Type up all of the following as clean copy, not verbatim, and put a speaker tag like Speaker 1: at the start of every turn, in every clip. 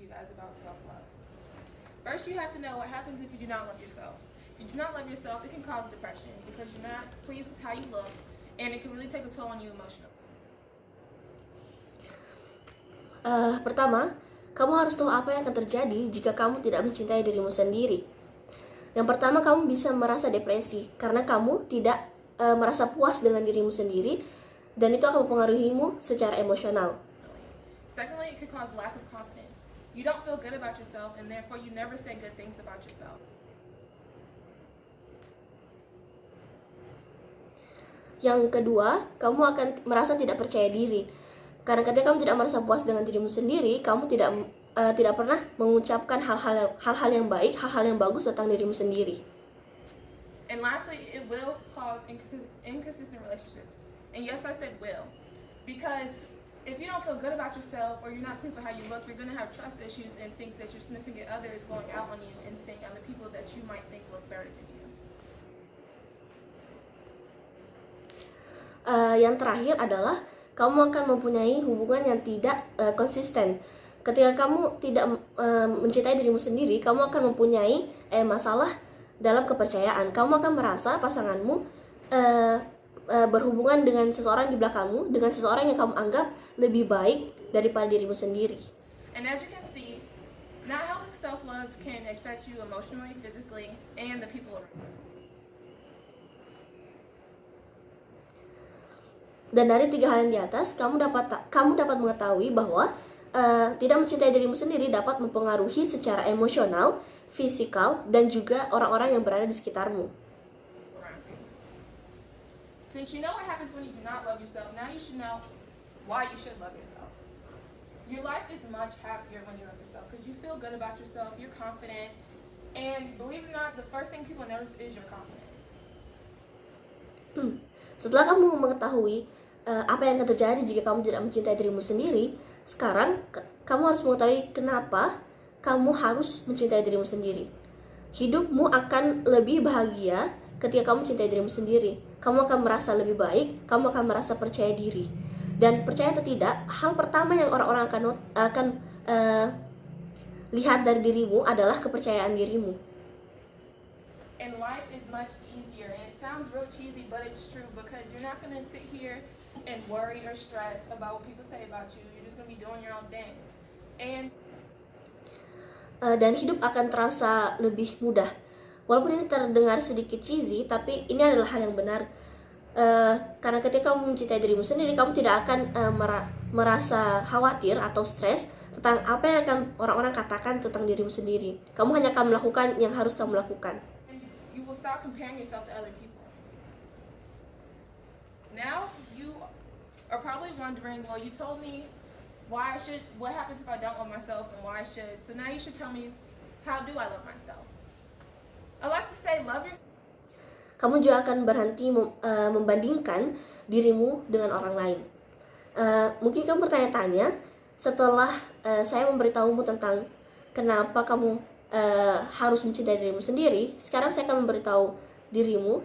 Speaker 1: you guys about self-love. First, you have to know what happens if you do not love yourself. If you do not love yourself, it can cause depression because you're not pleased with how you look, and it can really take a toll on you emotionally.
Speaker 2: Pertama, kamu harus tahu apa yang akan terjadi jika kamu tidak mencintai dirimu sendiri. Yang pertama, kamu bisa merasa depresi karena kamu tidak merasa puas dengan dirimu sendiri, dan itu akan mempengaruhimu secara emosional.
Speaker 1: Secondly, it could cause lack of confidence. You don't feel good about yourself, and therefore you never say good things about yourself.
Speaker 2: Yang kedua, kamu akan merasa tidak percaya diri. Karena ketika kamu tidak merasa puas dengan dirimu sendiri, kamu tidak pernah mengucapkan hal-hal yang baik, hal-hal yang bagus tentang dirimu sendiri.
Speaker 1: And lastly, it will cause inconsistent relationships. And yes, I said will, because if you don't feel good about yourself or you're not pleased with how you look, you're going to have trust issues and think that your significant other is going out on you and seeing other people that you might think look better than you.
Speaker 2: Yang terakhir adalah kamu akan mempunyai hubungan yang tidak konsisten. Ketika kamu tidak mencintai dirimu sendiri, kamu akan mempunyai masalah dalam kepercayaan. Kamu akan merasa pasanganmu berhubungan dengan seseorang di belakangmu, dengan seseorang yang kamu anggap lebih baik daripada dirimu sendiri.
Speaker 1: And as you can see, not having self-love can affect you emotionally, physically, and the people around you.
Speaker 2: Dan dari 3 hal yang di atas, kamu dapat mengetahui bahwa tidak mencintai dirimu sendiri dapat mempengaruhi secara emosional, fisikal, dan juga orang-orang yang berada di sekitarmu.
Speaker 1: Since you know what happens when you do not love yourself, now you should know why you should love yourself. Your life is much happier when you love yourself because you feel good about yourself, you're confident, and believe it or not, the first thing people notice is your confidence.
Speaker 2: Setelah kamu mengetahui apa yang akan terjadi jika kamu tidak mencintai dirimu sendiri, sekarang kamu harus mengetahui kenapa kamu harus mencintai dirimu sendiri. Hidupmu akan lebih bahagia ketika kamu mencintai dirimu sendiri. Kamu akan merasa lebih baik, kamu akan merasa percaya diri. Dan percaya atau tidak, hal pertama yang orang-orang akan lihat dari dirimu adalah kepercayaan dirimu.
Speaker 1: And life is much easier, and it sounds real cheesy, but it's true, because you're not going to sit here and worry or stress about what people say about you. You're just going to be doing your own thing. And
Speaker 2: dan hidup akan terasa lebih mudah. Walaupun ini terdengar sedikit cheesy, tapi ini adalah hal yang benar. Karena ketika kamu mencintai dirimu sendiri, kamu tidak akan merasa khawatir atau stres tentang apa yang akan orang-orang katakan tentang dirimu sendiri. Kamu hanya akan melakukan yang harus kamu lakukan.
Speaker 1: you will stop comparing yourself to other people. Now you are probably wondering, well, you told me what happens if I don't love myself and why I should. So now you should tell me, how do I love myself? I like to say, love yourself.
Speaker 2: Kamu juga akan berhenti membandingkan dirimu dengan orang lain. Mungkin kamu bertanya-tanya, setelah saya memberitahumu tentang kenapa kamu harus mencintai dirimu sendiri, sekarang saya akan memberitahu dirimu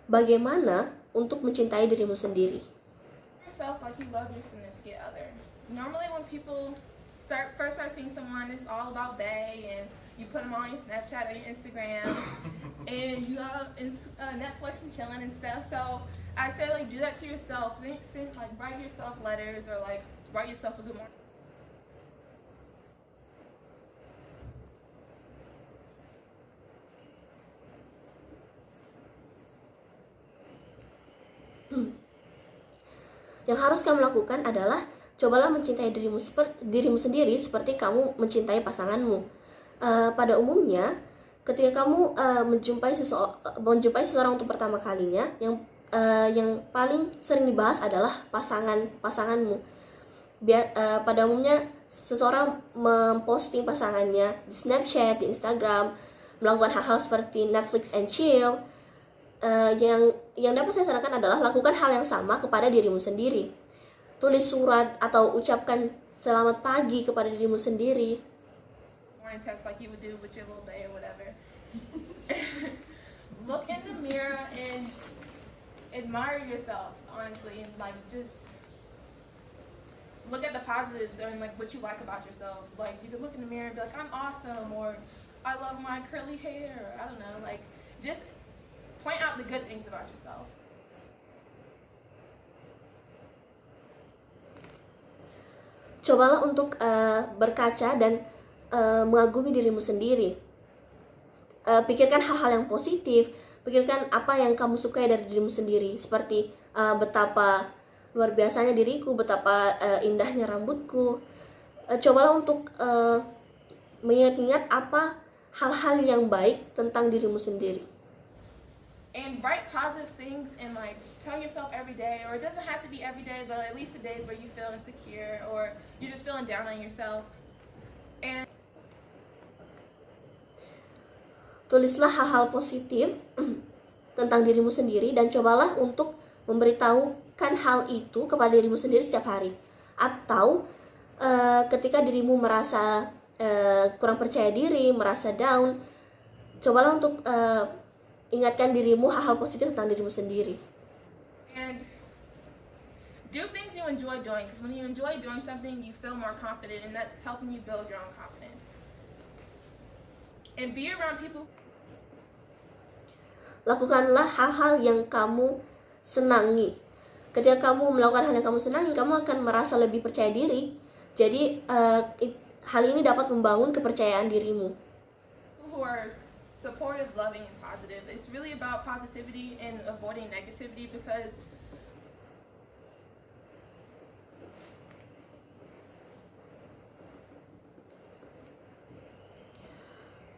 Speaker 2: bagaimana untuk mencintai dirimu sendiri.
Speaker 1: Yourself like you love your significant other. Normally when people first start seeing someone, it's all about bae, and you put them on your Snapchat or your Instagram, and you go into Netflix and chilling and stuff. So I say, like, do that to yourself. Write yourself letters, or like write yourself a good morning.
Speaker 2: Yang harus kamu lakukan adalah cobalah mencintai dirimu sendiri seperti kamu mencintai pasanganmu. Pada umumnya, ketika kamu menjumpai seseorang untuk pertama kalinya, yang paling sering dibahas adalah pasanganmu. Pada umumnya, seseorang memposting pasangannya di Snapchat, di Instagram, melakukan hal-hal seperti Netflix and chill. Yang dapat saya sarankan adalah lakukan hal yang sama kepada dirimu sendiri. Tulis surat atau ucapkan selamat pagi kepada dirimu sendiri.
Speaker 1: Morning text like you would do with your little bae or whatever. Look in the mirror and admire yourself, honestly, and like just look at the positives and like what you like about yourself. Like you could look in the mirror and be like, I'm awesome, or I love my curly hair, or I don't know, like just point out the good things about yourself.
Speaker 2: Cobalah untuk berkaca dan mengagumi dirimu sendiri. Pikirkan hal-hal yang positif, pikirkan apa yang kamu sukai dari dirimu sendiri, seperti betapa luar biasanya diriku, betapa indahnya rambutku. Cobalah untuk mengingat-ingat apa hal-hal yang baik tentang dirimu sendiri.
Speaker 1: And write positive things and like tell yourself every day, or it doesn't have to be every day, but at least the days where you feel insecure or you're just feeling down on yourself. And
Speaker 2: tulislah hal-hal positif tentang dirimu sendiri dan cobalah untuk memberitahukan hal itu kepada dirimu sendiri setiap hari. Atau ketika dirimu merasa kurang percaya diri, merasa down, cobalah untuk ingatkan dirimu hal-hal positif tentang dirimu sendiri.
Speaker 1: And do things you enjoy doing, because when you enjoy doing something, you feel more confident, and that's helping you build your own confidence. And be around people.
Speaker 2: Lakukanlah hal-hal yang kamu senangi. Ketika kamu melakukan hal yang kamu senangi, kamu akan merasa lebih percaya diri. Jadi hal ini dapat membangun kepercayaan dirimu.
Speaker 1: Who are supportive, loving, and positive. It's really about positivity and avoiding negativity, because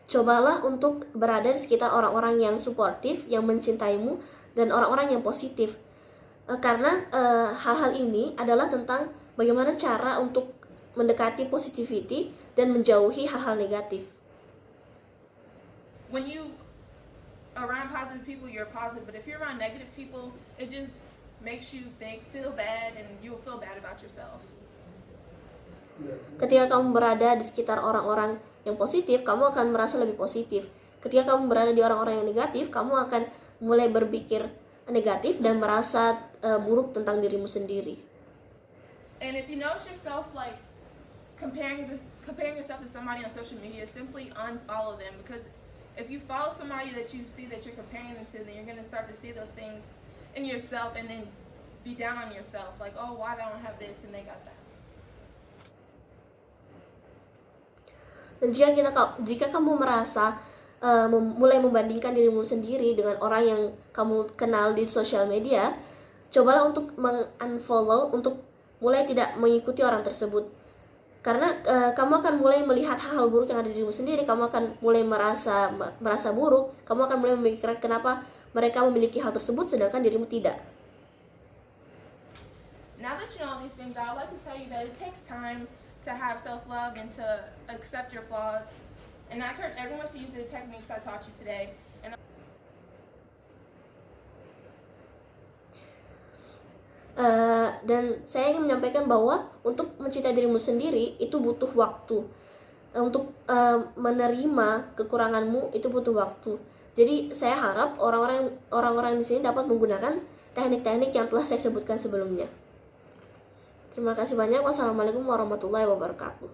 Speaker 2: cobalah untuk berada di sekitar orang-orang yang suportif, yang mencintaimu, dan orang-orang yang positif. Karena hal-hal ini adalah tentang bagaimana cara untuk mendekati positivity dan menjauhi hal-hal negatif.
Speaker 1: when you around positive people, you're positive, but if you're around negative people, it just makes you feel bad, and you'll feel bad about yourself.
Speaker 2: Ketika kamu berada di sekitar orang-orang yang positif, kamu akan merasa lebih positif. Ketika kamu berada di orang-orang yang negatif, kamu akan mulai berpikir negatif dan merasa buruk tentang dirimu sendiri.
Speaker 1: And if you notice yourself like comparing yourself to somebody on social media, simply unfollow them, because if you follow somebody that you see that you're comparing them to, then you're going to start to see those things in yourself and then be down on yourself, like, oh, why don't I have this and they got that.
Speaker 2: Dan jika kamu merasa mulai membandingkan dirimu sendiri dengan orang yang kamu kenal di sosial media, cobalah untuk unfollow, untuk mulai tidak mengikuti orang tersebut. Karena kamu akan mulai melihat hal-hal buruk yang ada di dirimu sendiri, kamu akan mulai merasa buruk, kamu akan mulai memikirkan kenapa mereka memiliki hal tersebut sedangkan dirimu tidak.
Speaker 1: Now that you know all these things, I would like to tell you that it takes time to have self-love and to accept your flaws. And I encourage everyone to use the techniques I taught you today.
Speaker 2: Dan saya ingin menyampaikan bahwa untuk mencintai dirimu sendiri itu butuh waktu. Untuk menerima kekuranganmu itu butuh waktu. Jadi saya harap orang-orang di sini dapat menggunakan teknik-teknik yang telah saya sebutkan sebelumnya. Terima kasih banyak. Wassalamualaikum warahmatullahi wabarakatuh.